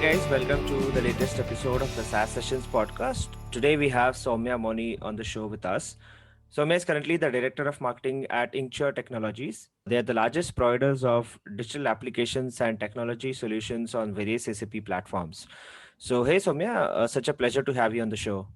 guys, welcome to the latest episode of the SaaS Sessions podcast. Today we have Sowmya Moni on the show with us. Sowmya is currently the Director of Marketing at Incture Technologies. They are the largest providers of digital applications and technology solutions on various SAP platforms. So, hey Sowmya, such a pleasure to have you on the show.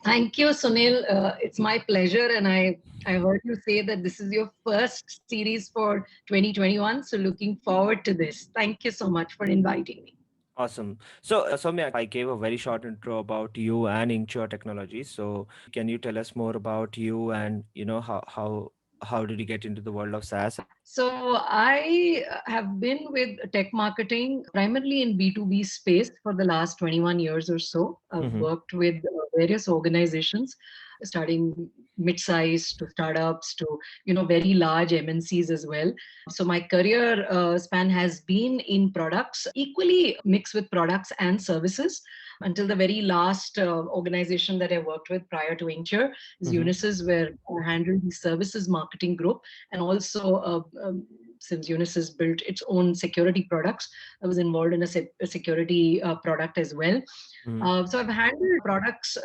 Thank you, Sunil. It's my pleasure. And I heard you say that this is your first series for 2021. So looking forward to this. Thank you so much for inviting me. Awesome. So, Soumya, I gave a very short intro about you and Incture Technologies. So, can you tell us more about you and how did you get into the world of SaaS? So I have been with tech marketing primarily in B2B space for the last 21 years or so. I've Mm-hmm. worked with various organizations, starting mid-size to startups to very large MNCs as well. So my career span has been in products, equally mixed with products and services. Until the very last organization that I worked with prior to Incture is Mm-hmm. Unisys, where I handled the services marketing group, and also since Unisys built its own security products, I was involved in a security product as well. Mm-hmm. So I've handled products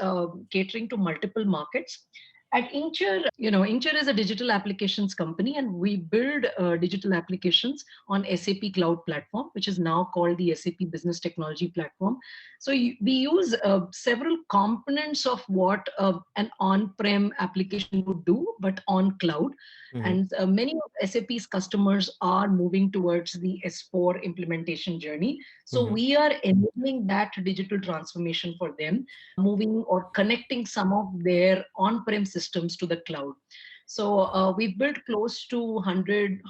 catering to multiple markets. At Incture, Incture is a digital applications company, and we build digital applications on SAP Cloud Platform, which is now called the SAP Business Technology Platform. So we use several components of what an on-prem application would do, but on cloud. Mm-hmm. And many of SAP's customers are moving towards the S4 implementation journey. So Mm-hmm. we are enabling that digital transformation for them, moving or connecting some of their on-prem systems to the cloud. So we've built close to 100,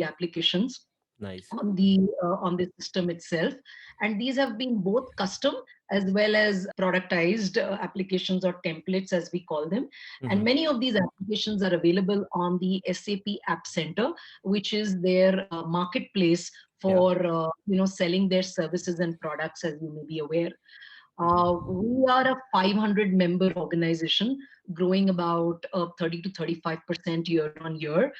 applications Nice. on the system itself, and these have been both custom as well as productized applications or templates, as we call them. And Mm-hmm. many of these applications are available on the SAP App Center, which is their marketplace Yeah. for selling their services and products, as you may be aware. Mm-hmm. We are a 500 member organization, growing about 30 to 35% year on year.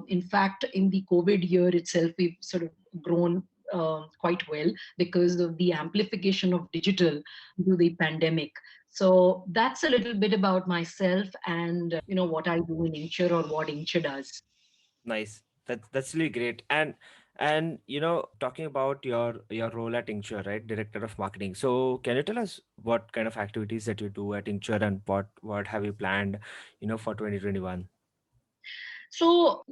In fact, in the COVID year itself, we've sort of grown quite well because of the amplification of digital due to the pandemic. So that's a little bit about myself and what I do in Incture or what Incture does. Nice. That's really great. And talking about your role at Incture, right? Director of Marketing. So can you tell us what kind of activities that you do at Incture and what have you planned, for 2021? So,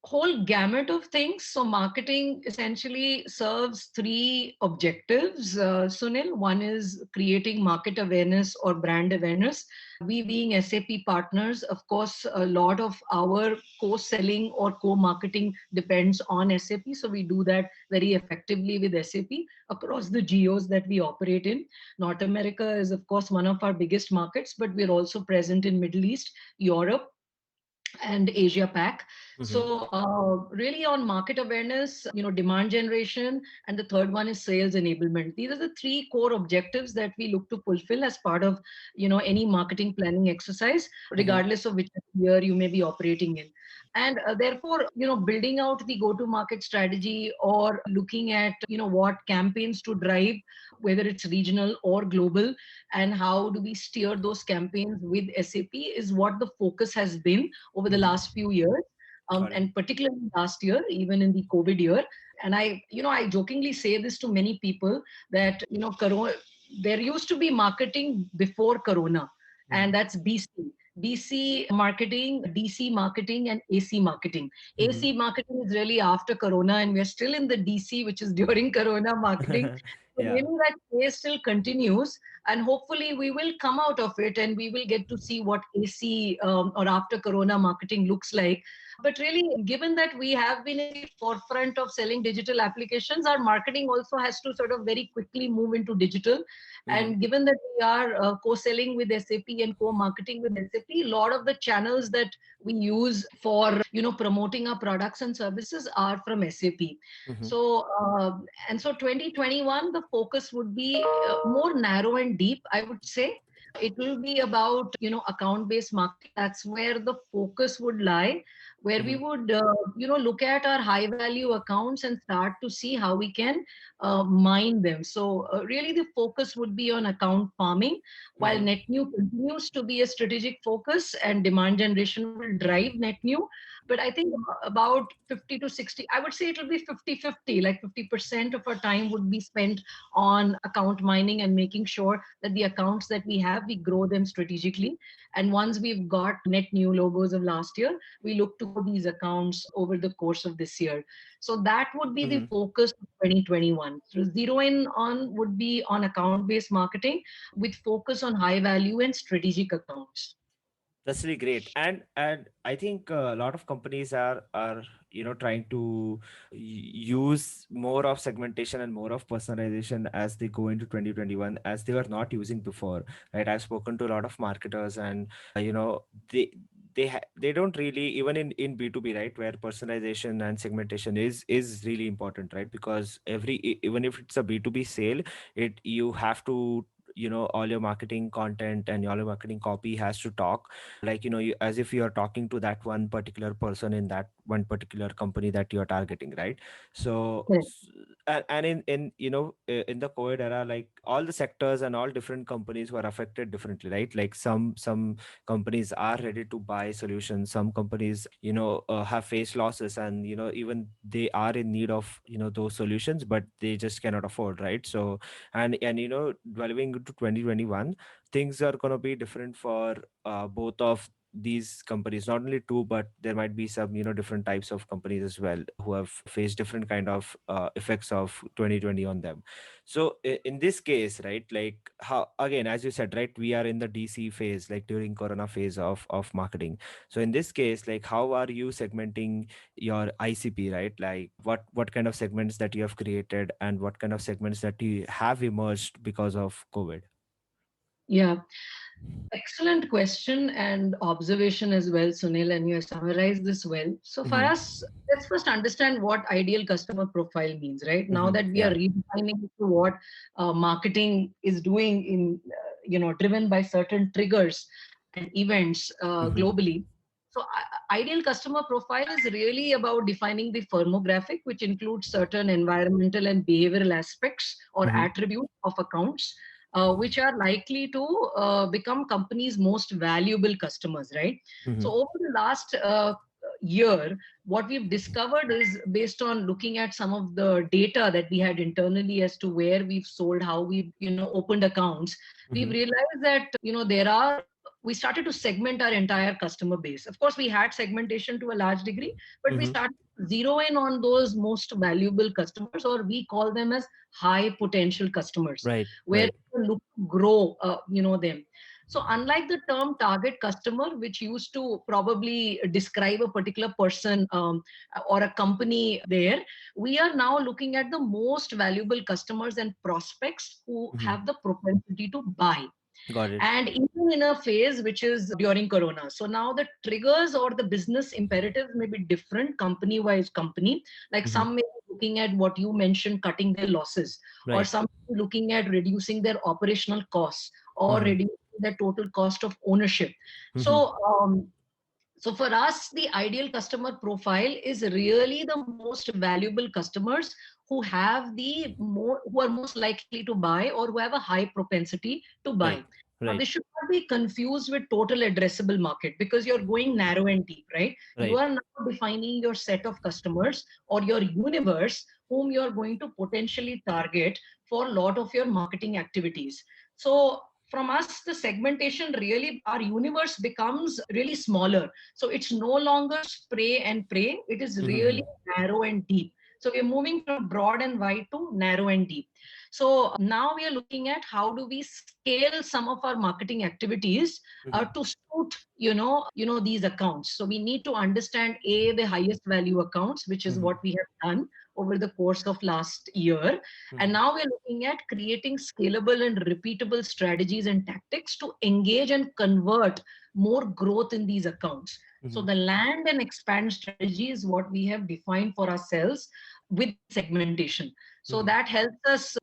whole gamut of things. So, marketing essentially serves three objectives, Sunil. One is creating market awareness or brand awareness. We, being SAP partners, of course, a lot of our co-selling or co-marketing depends on SAP. So, we do that very effectively with SAP across the geos that we operate in. North America is, of course, one of our biggest markets, but we're also present in Middle East, Europe, and Asia Pac. Mm-hmm. So really on market awareness, demand generation, and the third one is sales enablement. These are the three core objectives that we look to fulfill as part of any marketing planning exercise, Mm-hmm. regardless of which year you may be operating in. And therefore, building out the go-to-market strategy or looking at what campaigns to drive, whether it's regional or global, and how do we steer those campaigns with SAP is what the focus has been over the Mm-hmm. last few years, Got it. and particularly last year, even in the COVID year. And I jokingly say this to many people that, corona, there used to be marketing before Corona, Mm-hmm. and that's BC. BC marketing, DC marketing, and AC marketing. Mm-hmm. AC marketing is really after Corona, and we're still in the DC, which is during Corona marketing. So Yeah. maybe that phase still continues, and hopefully we will come out of it and we will get to see what AC or after Corona marketing looks like. But really, given that we have been in the forefront of selling digital applications, our marketing also has to sort of very quickly move into digital. Mm-hmm. And given that we are co-selling with SAP and co-marketing with SAP, a lot of the channels that we use for promoting our products and services are from SAP. Mm-hmm. So and so 2021, the focus would be more narrow and deep, I would say. It will be about, account based marketing. That's where the focus would lie, where we Mm-hmm. would, look at our high value accounts and start to see how we can mine them. So really the focus would be on account farming, while Mm-hmm. net new continues to be a strategic focus and demand generation will drive net new. But I think about 50 to 60, I would say it will be 50-50. Like 50% of our time would be spent on account mining and making sure that the accounts that we have, we grow them strategically. And once we've got net new logos of last year, we look to grow these accounts over the course of this year. So that would be the Mm-hmm. focus of 2021. So zero in on would be on account based marketing with focus on high value and strategic accounts. That's really great, and I think a lot of companies are trying to use more of segmentation and more of personalization as they go into 2021, as they were not using before, right? I've spoken to a lot of marketers, and they they don't really, even in B2B, right, where personalization and segmentation is really important, right? Because even if it's a B2B sale, it you have to, all your marketing content and all your marketing copy has to talk like, as if you're talking to that one particular person in that one particular company that you're targeting, right? So Correct. and in in the COVID era, like all the sectors and all different companies were affected differently, right? Like some companies are ready to buy solutions, some companies have faced losses, and even they are in need of those solutions, but they just cannot afford, right? So and delving into 2021, things are going to be different for both of these companies, not only two, but there might be some different types of companies as well who have faced different kind of effects of 2020 on them. So in this case, right, like how, again, as you said, right, we are in the DC phase, like during corona phase of marketing. So in this case, like how are you segmenting your ICP, right? Like what kind of segments that you have created and what kind of segments that you have emerged because of COVID? Yeah. Excellent question and observation as well, Sunil, and you have summarized this well. So for Mm-hmm. us, let's first understand what ideal customer profile means, right? Now Mm-hmm. that we are Yeah. redefining to what marketing is doing in, driven by certain triggers and events Mm-hmm. globally. So ideal customer profile is really about defining the firmographic, which includes certain environmental and behavioral aspects or Mm-hmm. attributes of accounts which are likely to become companies' most valuable customers, right? So Mm-hmm. over the last year, what we've discovered is based on looking at some of the data that we had internally as to where we've sold, how we've opened accounts, we've Mm-hmm. realized that there are we started to segment our entire customer base. Of course, we had segmentation to a large degree, but we Mm-hmm. started to zero in on those most valuable customers, or we call them as high potential customers, Right. where Right. we look to grow, them. So unlike the term target customer, which used to probably describe a particular person or a company there, we are now looking at the most valuable customers and prospects who Mm-hmm. have the propensity to buy, Got it. and even in a phase which is during corona. So now the triggers or the business imperatives may be different company wise company. Like Mm-hmm. some may be looking at what you mentioned, cutting their losses, or Right. some looking at reducing their operational costs or Mm-hmm. reducing their total cost of ownership. Mm-hmm. So for us, the ideal customer profile is really the most valuable customers who are most likely to buy or who have a high propensity to buy. Right. Now, Right. this should not be confused with total addressable market, because you're going narrow and deep, right? You Right. are now defining your set of customers or your universe whom you're going to potentially target for a lot of your marketing activities. So from us, the segmentation really, our universe becomes really smaller. So it's no longer spray and pray, it is Mm-hmm. really narrow and deep. So we're moving from broad and wide to narrow and deep. So now we are looking at how do we scale some of our marketing activities Mm-hmm. to suit these accounts. So we need to understand the highest value accounts, which is Mm-hmm. what we have done over the course of last year. And Mm-hmm. now we're looking at creating scalable and repeatable strategies and tactics to engage and convert more growth in these accounts. So Mm-hmm. the land and expand strategy is what we have defined for ourselves with segmentation. So Mm-hmm. that helps us,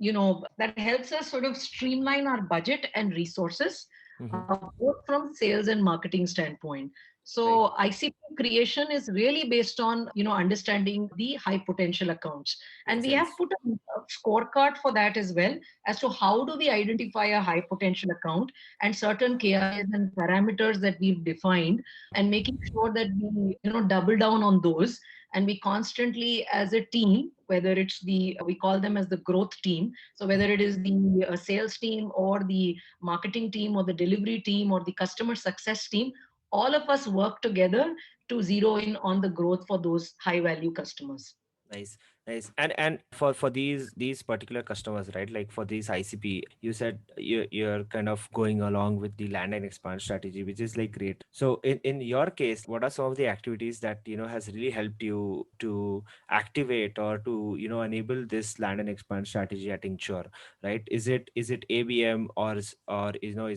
that helps us sort of streamline our budget and resources. Mm-hmm. both from sales and marketing standpoint. Right. So ICP creation is really based on, understanding the high potential accounts. And Makes we have sense. put a scorecard for that as well, as to how do we identify a high potential account and certain KRAs and parameters that we've defined, and making sure that we, double down on those. And we constantly, as a team, whether it's we call them as the growth team, so whether it is the sales team or the marketing team or the delivery team or the customer success team, all of us work together to zero in on the growth for those high value customers. Nice, nice. And for these particular customers, right? Like for these ICP, you said you're kind of going along with the land and expand strategy, which is like great. So in your case, what are some of the activities that has really helped you to activate or to enable this land and expand strategy at Incture, right? Is it ABM, or is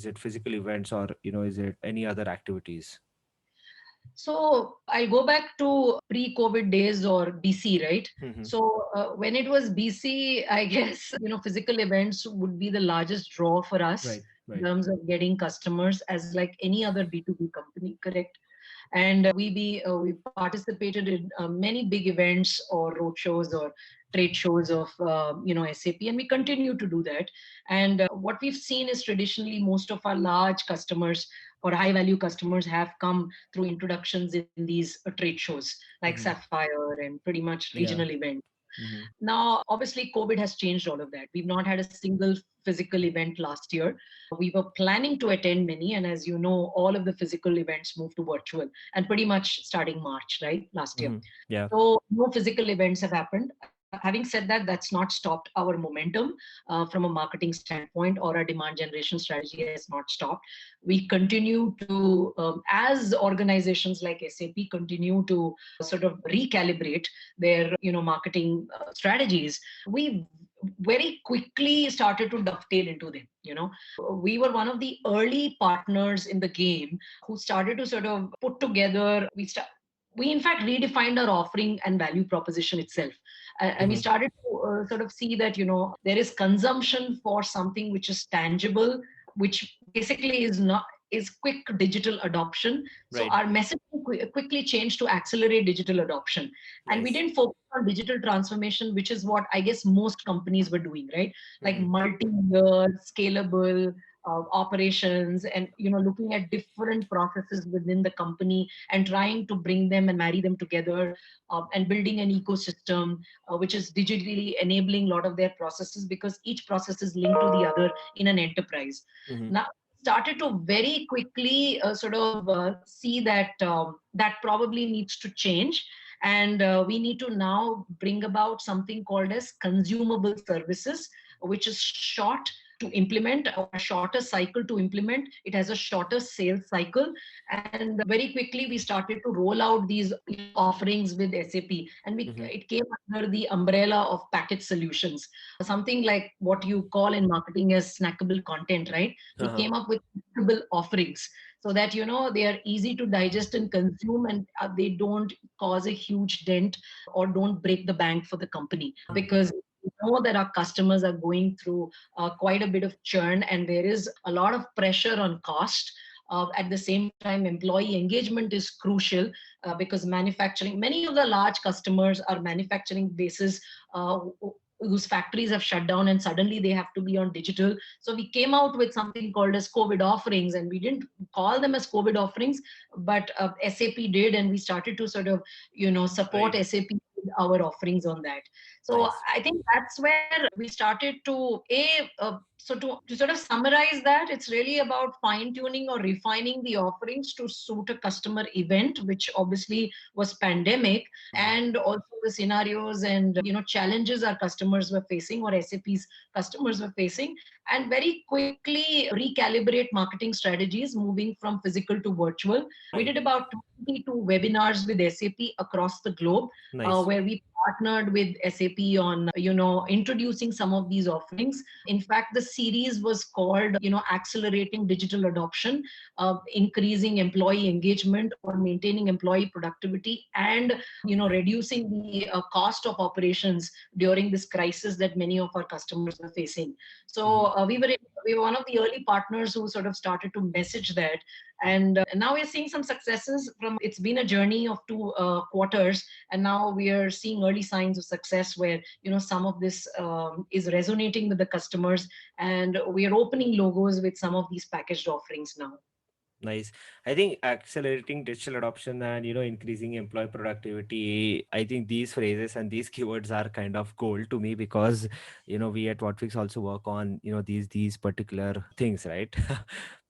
it physical events, or is it any other activities? So I'll go back to pre-COVID days or BC, right? Mm-hmm. So when it was BC, I guess, physical events would be the largest draw for us Right, in right. terms of getting customers, as like any other B2B company, correct? And we participated in many big events or roadshows or trade shows of SAP, and we continue to do that. And what we've seen is traditionally most of our large customers or high value customers have come through introductions in these trade shows like Mm-hmm. Sapphire and pretty much Yeah. regional events. Mm-hmm. Now, obviously, COVID has changed all of that. We've not had a single physical event last year. We were planning to attend many, and as you know, all of the physical events moved to virtual, and pretty much starting March, right, last year. Mm-hmm. Yeah. So no physical events have happened. Having said that, that's not stopped our momentum from a marketing standpoint, or our demand generation strategy has not stopped. We continue to, as organizations like SAP continue to sort of recalibrate their, marketing strategies, we very quickly started to dovetail into them. We were one of the early partners in the game who started to sort of put together. We in fact redefined our offering and value proposition itself. And we Mm-hmm. started to sort of see that there is consumption for something which is tangible, which basically is quick digital adoption. So Right. our message quickly changed to accelerate digital adoption. And we Nice. didn't focus on digital transformation, which is what I guess most companies were doing, right? Like Mm-hmm. multi-year scalable operations, and looking at different processes within the company and trying to bring them and marry them together, and building an ecosystem which is digitally enabling a lot of their processes, because each process is linked to the other in an enterprise. Mm-hmm. Now started to very quickly sort of see that that probably needs to change, and we need to now bring about something called as consumable services, which is short to implement, or a shorter cycle to implement. It has a shorter sales cycle. And very quickly we started to roll out these offerings with SAP, and Mm-hmm. it came under the umbrella of package solutions, something like what you call in marketing as snackable content, right? We Uh-huh. came up with snackable offerings, so that they are easy to digest and consume, and they don't cause a huge dent or don't break the bank for the company, because we know that our customers are going through quite a bit of churn, and there is a lot of pressure on cost. At the same time, employee engagement is crucial, because manufacturing, many of the large customers are manufacturing bases whose factories have shut down, and suddenly they have to be on digital. So we came out with something called as COVID offerings, and we didn't call them as COVID offerings, but SAP did, and we started to sort of support Right. SAP with our offerings on that. So Nice. I think that's where we started to to sort of summarize that, it's really about fine tuning or refining the offerings to suit a customer event, which obviously was pandemic, Mm-hmm. and also the scenarios and challenges our customers were facing, or SAP's customers were facing, and very quickly recalibrate marketing strategies, moving from physical to virtual. We Right. did about 22 webinars with SAP across the globe, Nice. where we partnered with SAP on, introducing some of these offerings. In fact, the series was called, Accelerating Digital Adoption, Increasing Employee Engagement or Maintaining Employee Productivity, and, reducing the cost of operations during this crisis that many of our customers were facing. So we were one of the early partners who sort of started to message that, and now we're seeing some successes from. It's been a journey of 2 quarters, and now we are seeing early signs of success where some of this is resonating with the customers, and we are opening logos with some of these packaged offerings now. Nice. I think accelerating digital adoption and increasing employee productivity. I think these phrases and these keywords are kind of gold to me because we at Whatfix also work on these particular things, right? Yeah.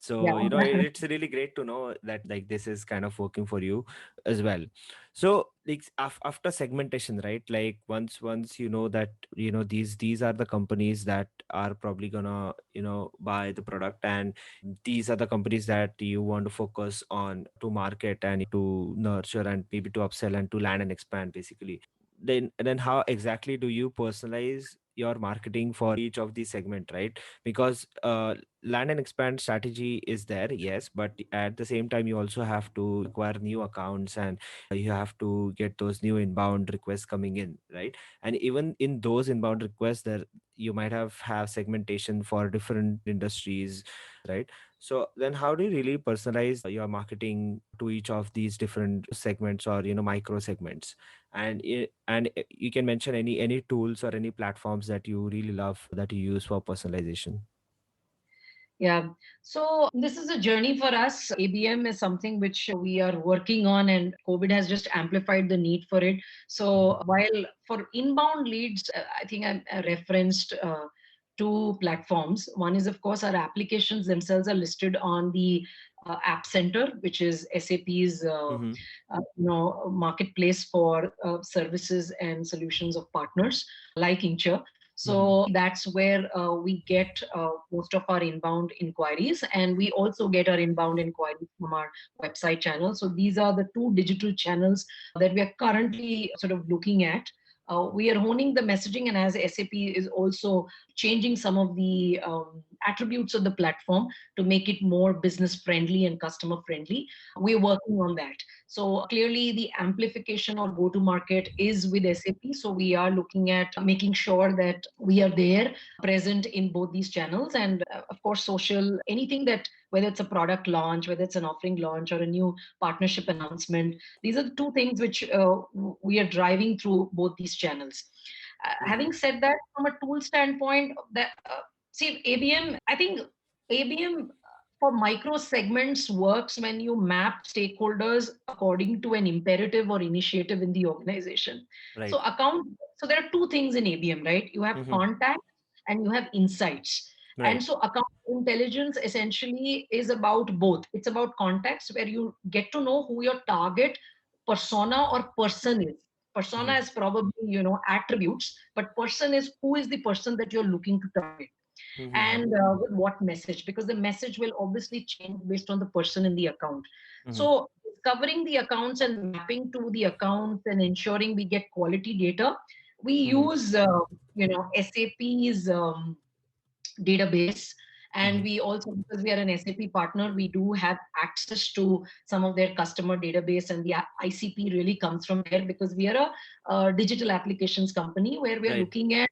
So it's really great to know that like this is kind of working for you as well. So like after segmentation, right? Like once you know that these are the companies that are probably gonna buy the product, and these are the companies that you want to focus on to market and to nurture and maybe to upsell and to land and expand basically. Then how exactly do you personalize your marketing for each of these segment, right? Because land and expand strategy is there, yes, but at the same time you also have to acquire new accounts, and you have to get those new inbound requests coming in, right? And even in those inbound requests, there you might have segmentation for different industries, right? So then how do you really personalize your marketing to each of these different segments or micro segments? And you can mention any tools or any platforms that you really love that you use for personalization. Yeah. So this is a journey for us. ABM is something which we are working on, and COVID has just amplified the need for it. So while for inbound leads, I think I referenced two platforms. One is, of course, our applications themselves are listed on the App Center, which is SAP's Mm-hmm. marketplace for services and solutions of partners like Incture. Mm-hmm. So that's where we get most of our inbound inquiries, and we also get our inbound inquiries from our website channel. So these are the two digital channels that we are currently sort of looking at. We are honing the messaging, and as SAP is also changing some of the attributes of the platform to make it more business friendly and customer friendly. We're working on that. So clearly, the amplification or go to market is with SAP. So we are looking at making sure that we are there, present in both these channels, and of course, social, anything that, whether it's a product launch, whether it's an offering launch, or a new partnership announcement. These are the two things which we are driving through both these channels. Having said that, from a tool standpoint, that see ABM, I think ABM for micro segments works when you map stakeholders according to an imperative or initiative in the organization. Right. So account, so there are two things in ABM, right? You have Mm-hmm. contact and you have insights. And Right. so account intelligence essentially is about both. It's about context where you get to know who your target persona or person is. Persona Mm-hmm. is probably, attributes, but person is who is the person that you're looking to target, Mm-hmm. and with what message, because the message will obviously change based on the person in the account. Mm-hmm. So discovering the accounts and mapping to the accounts and ensuring we get quality data, we Mm-hmm. use SAP's database. And Mm-hmm. we also, because we are an SAP partner, we do have access to some of their customer database, and the ICP really comes from there because we are a digital applications company where we are Right. looking at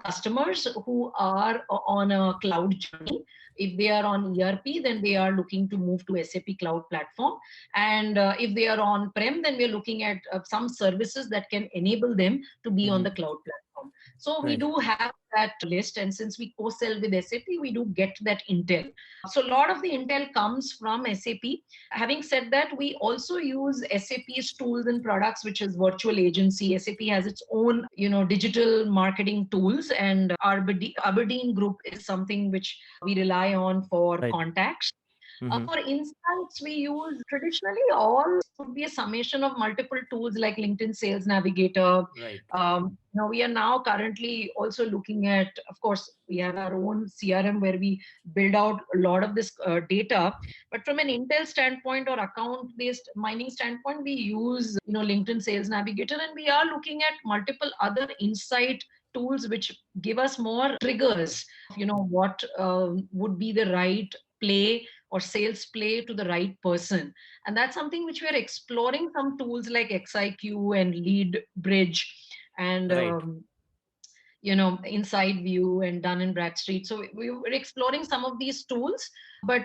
customers who are on a cloud journey. If they are on ERP, then they are looking to move to SAP cloud platform, and if they are on prem, then we are looking at some services that can enable them to be on Mm-hmm. the cloud platform. So we Nice. do have that list, and since we co-sell with SAP, we do get that intel. So a lot of the intel comes from SAP. Having said that, we also use SAP's tools and products, which is virtual agency. SAP has its own, digital marketing tools, and Aberdeen Group is something which we rely on for Right. contacts. Mm-hmm. For insights, we use traditionally all would be a summation of multiple tools like LinkedIn Sales Navigator. Right. We are now currently also looking at, of course, we have our own CRM where we build out a lot of this data. But from an Intel standpoint or account-based mining standpoint, we use LinkedIn Sales Navigator, and we are looking at multiple other insight tools which give us more triggers. What would be the right play or sales play to the right person. And that's something which we are exploring, some tools like XIQ and Lead Bridge and Right. Inside View and Dun and Bradstreet. So we're exploring some of these tools, but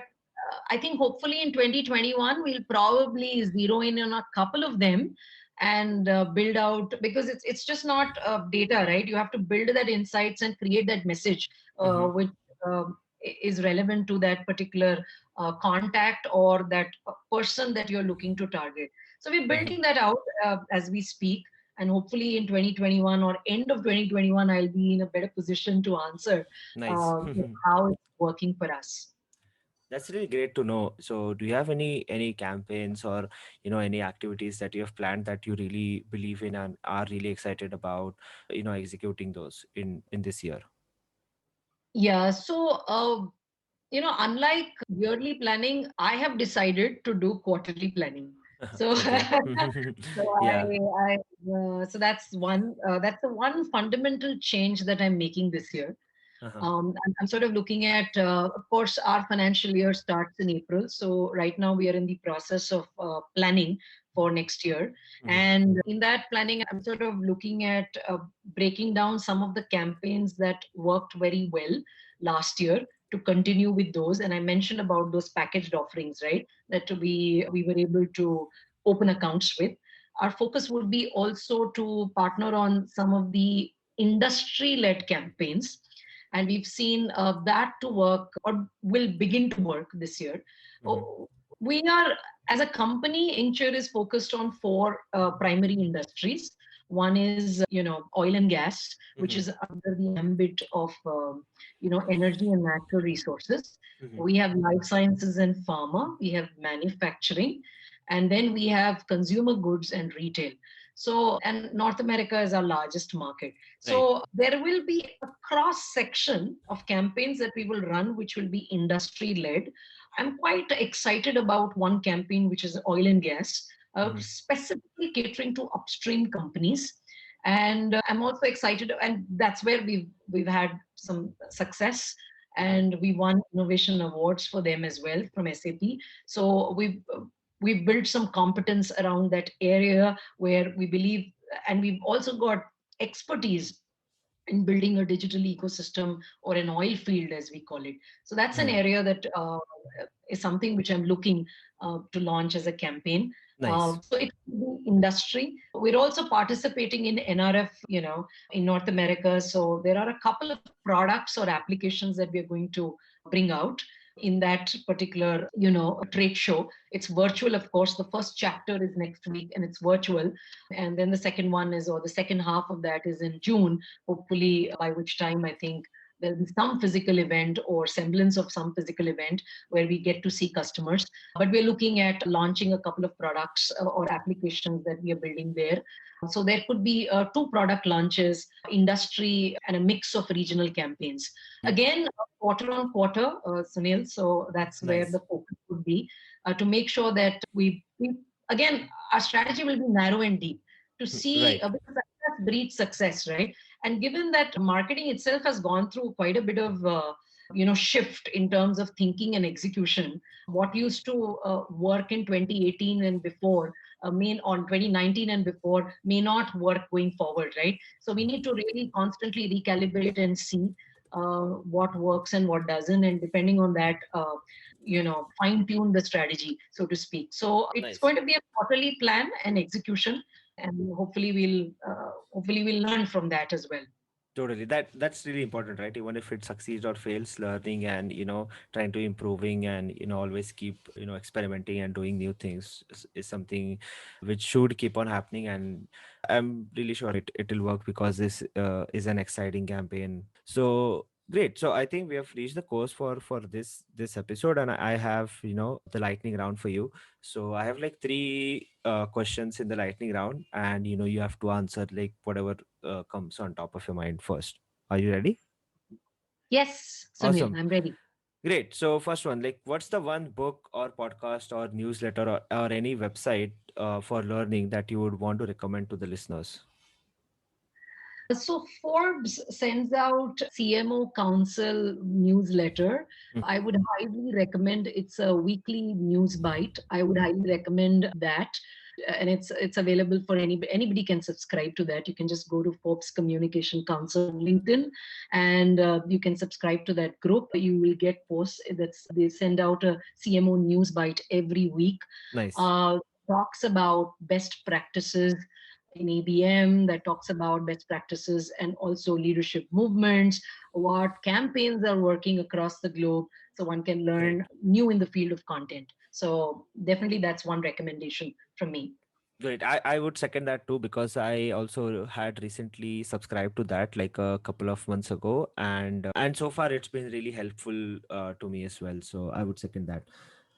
I think hopefully in 2021 we'll probably zero in on a couple of them and build out, because it's just not data, right? You have to build that insights and create that message Mm-hmm. which is relevant to that particular contact or that person that you're looking to target. So we're Mm-hmm. building that out as we speak, and hopefully in 2021 or end of 2021 I'll be in a better position to answer Nice. how it's working for us. That's really great to know. So, do you have any campaigns or any activities that you have planned that you really believe in and are really excited about, executing those in this year? Yeah, so unlike yearly planning, I have decided to do quarterly planning. So Okay. so Yeah. so that's the one fundamental change that I'm making this year. Uh-huh. I'm sort of looking at, of course, our financial year starts in April. So right now we are in the process of planning for next year. Hmm. And in that planning, I'm sort of looking at breaking down some of the campaigns that worked very well last year to continue with those. And I mentioned about those packaged offerings, right? That we were able to open accounts with. Our focus would be also to partner on some of the industry-led campaigns, and we've seen that to work or will begin to work this year. Hmm. Oh, we are, as a company, Incture is focused on four primary industries. One is, oil and gas, which Hmm. is under the ambit of, energy and natural resources. Hmm. We have life sciences and pharma. We have manufacturing, and then we have consumer goods and retail. So, and North America is our largest market. Right. So there will be a cross section of campaigns that we will run, which will be industry led. I'm quite excited about one campaign, which is oil and gas, Hmm. specifically catering to upstream companies. And I'm also excited, and that's where we've had some success, and we won innovation awards for them as well from SAP. So we've built some competence around that area where we believe, and we've also got expertise in building a digital ecosystem or an oil field, as we call it. So that's an Hmm. area that is something which I'm looking to launch as a campaign. Nice. So it's the industry. We're also participating in NRF, in North America. So there are a couple of products or applications that we are going to bring out in that particular, trade show. It's virtual, of course. The first chapter is next week and it's virtual. And then the second one is, or the second half of that is in June, hopefully, by which time I think there'll be some physical event or semblance of some physical event where we get to see customers. But we're looking at launching a couple of products or applications that we are building there. So there could be two product launches, industry, and a mix of regional campaigns. Mhm. Again, quarter on quarter, Sunil. So that's where Nice. the focus would be, to make sure that we again, our strategy will be narrow and deep to see, Right. because success breeds success, right? And given that marketing itself has gone through quite a bit of shift in terms of thinking and execution, what used to work in 2018 and before may on 2019 and before may not work going forward, right? So we need to really constantly recalibrate and see what works and what doesn't, and depending on that, fine tune the strategy, so to speak. So it's Nice. going to be a quarterly plan and execution, and hopefully we'll learn from that as well. Totally. That's really important, right? Even if it succeeds or fails, learning and trying to improving and always keep experimenting and doing new things is something which should keep on happening. And I'm really sure it'll work because this is an exciting campaign. So Great. So I think we have reached the course for this episode, and I have the lightning round for you. So I have like three questions in the lightning round, and you have to answer like whatever comes on top of your mind first. Are you ready? Yes, Sunil, Awesome. I'm ready. Great. So first one, like, what's the one book or podcast or newsletter or any website for learning that you would want to recommend to the listeners? So Forbes sends out CMO Council newsletter. I would highly recommend. It's a weekly news bite. I would highly recommend that. And it's available for anybody can subscribe to that. You can just go to Forbes Communication Council on LinkedIn, and you can subscribe to that group. You will get posts. That's they send out a CMO news bite every week. Nice. Uh, Talks about best practices in ABM, that talks about best practices and also leadership movements, what campaigns are working across the globe, so one can learn Great. new in the field of content. So definitely that's one recommendation from me. Great. I would second that too because I also had recently subscribed to that like a couple of months ago, and so far it's been really helpful to me as well. So I would second that.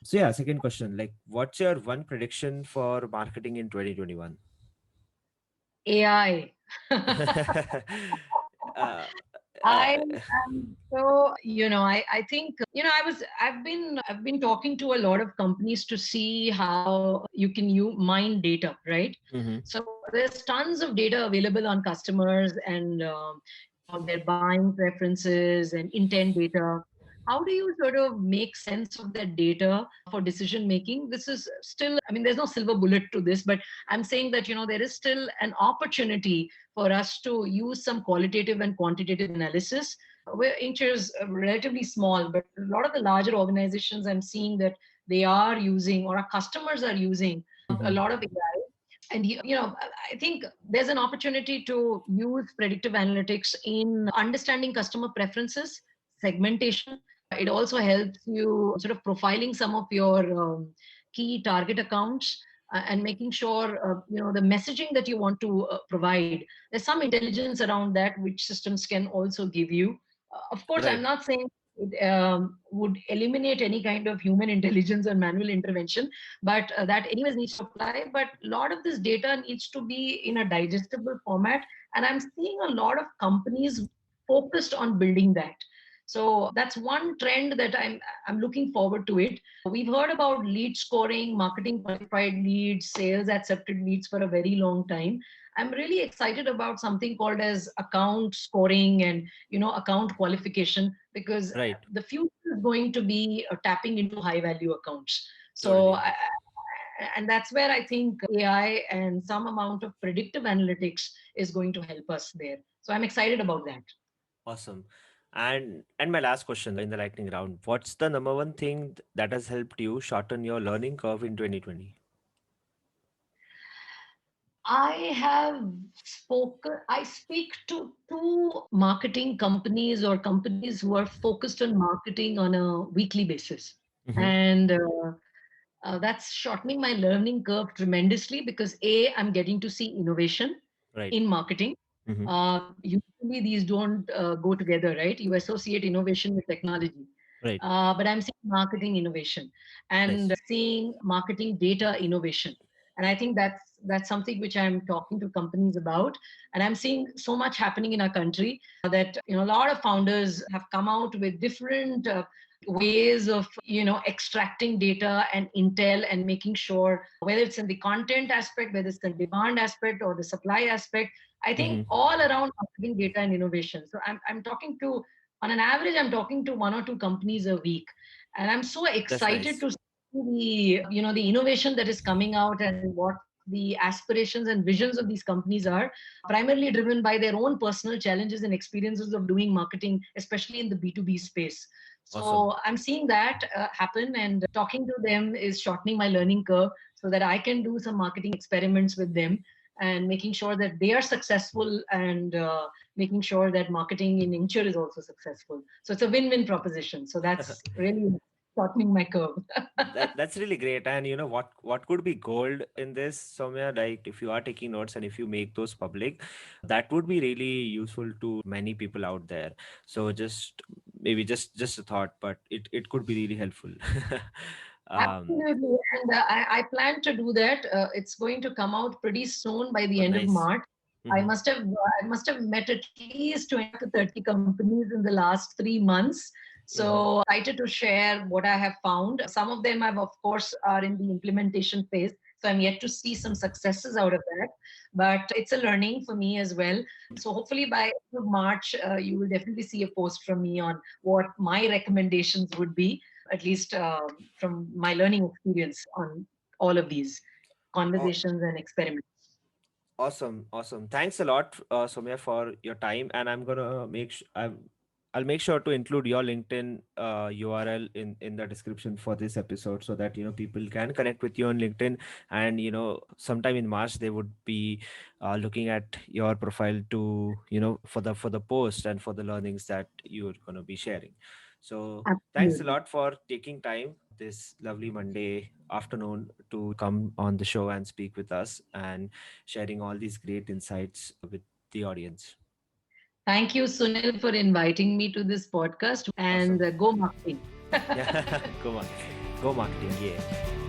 So yeah, second question, like, what's your one prediction for marketing in 2021? AI. uh, uh, I am so, I think, I've been talking to a lot of companies to see how you mine data, right? mhm. So there's tons of data available on customers and their buying preferences and intent data. How do you sort of make sense of that data for decision making? This is still, I mean, there's no silver bullet to this, but I'm saying that, there is still an opportunity for us to use some qualitative and quantitative analysis. Where Incture is relatively small, but a lot of the larger organizations I'm seeing that they are using or our customers are using a Mhm. lot of AI. And I think there's an opportunity to use predictive analytics in understanding customer preferences, segmentation. It also helps you sort of profiling some of your key target accounts and making sure the messaging that you want to provide. There's some intelligence around that which systems can also give you. Of course, I'm Right. not saying it would eliminate any kind of human intelligence or manual intervention, but that anyways needs to apply. But a lot of this data needs to be in a digestible format, and I'm seeing a lot of companies focused on building that. So that's one trend that I'm looking forward to it. We've heard about lead scoring, marketing qualified leads, sales accepted leads for a very long time. I'm really excited about something called as account scoring and account qualification, because Right. the future is going to be tapping into high value accounts. So Totally. and that's where I think AI and some amount of predictive analytics is going to help us there. So I'm excited about that. Awesome. And my last question in the lightning round, what's the number one thing that has helped you shorten your learning curve in 2020? I speak to two marketing companies or companies who are focused on marketing on a weekly basis. Mm-hmm. And that's shortening my learning curve tremendously because I'm getting to see innovation Right. in marketing. Mm-hmm. Usually these don't go together, right? You associate innovation with technology. Right. But I'm seeing marketing innovation and Nice. seeing marketing data innovation. And I think that's something which I'm talking to companies about. And I'm seeing so much happening in our country that a lot of founders have come out with different ways of extracting data and intel and making sure whether it's in the content aspect, whether it's the demand aspect or the supply aspect. I think Mm-hmm. all around marketing data and innovation. So I'm talking to, on an average, I'm talking to one or two companies a week, and I'm so That's excited nice. to see the innovation that is coming out and what the aspirations and visions of these companies are, primarily driven by their own personal challenges and experiences of doing marketing, especially in the B2B space. Awesome. So I'm seeing that happen, and talking to them is shortening my learning curve so that I can do some marketing experiments with them and making sure that they are successful, and making sure that marketing in Incture is also successful. So it's a win-win proposition. So that's really. shortening my curve. That's really great. And you know what could be gold in this, Soumya? Like if you are taking notes and if you make those public, that would be really useful to many people out there. So just maybe just a thought, but it could be really helpful. um, Absolutely. And I plan to do that. It's going to come out pretty soon by the oh, end of nice. March. Hmm. I must have met at least 25 to 30 companies in the last 3 months. Hmm. So excited to share what I have found. Some of them have, of course, are in the implementation phase. So I'm yet to see some successes out of that. But it's a learning for me as well. So hopefully by end of March, you will definitely see a post from me on what my recommendations would be, at least from my learning experience on all of these conversations and experiments. Awesome, awesome. Thanks a lot, Soumya, for your time. And I'm gonna I'll make sure to include your LinkedIn URL in the description for this episode, so that people can connect with you on LinkedIn, and sometime in March they would be looking at your profile to for the post and for the learnings that you're gonna be sharing. So thanks a Absolutely. lot for taking time this lovely Monday afternoon to come on the show and speak with us and sharing all these great insights with the audience. Thank you, Sunil, for inviting me to this podcast and Awesome. go marketing. Yeah, go on. Go marketing. Yeah.